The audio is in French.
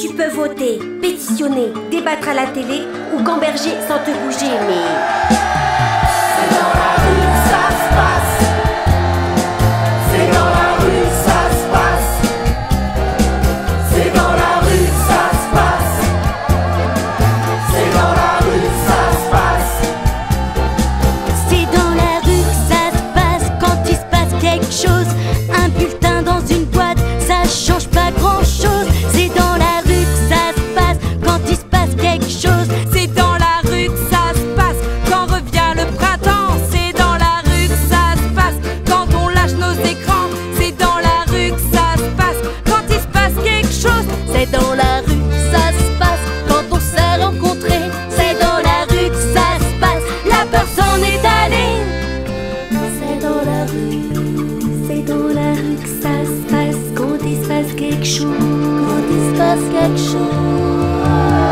tu peux voter, pétitionner, débattre à la télé ou gamberger sans te bouger, mais... C'est dans la rue que ça se passe. C'est dans la rue que ça se passe. C'est dans la rue que ça se passe. C'est dans la rue que ça se passe. C'est dans la rue que ça se passe quand il se passe quelque chose. Un bulletin dans une boîte, ça change pas grand chose. C'est dans la rue que ça se passe quand il se passe quelque chose. C'est dans la rue que ça se passe quand revient le printemps. C'est dans la rue que ça se passe quand on lâche nos écrans. C'est dans la rue que ça se passe quand il se passe quelque chose. C'est dans la rue que ça se passe quand on s'est rencontrés. C'est dans la rue que ça se passe, la peur s'en est allée. C'est dans la rue que ça se passe quand il se passe quelque chose. Quand il se passe quelque chose.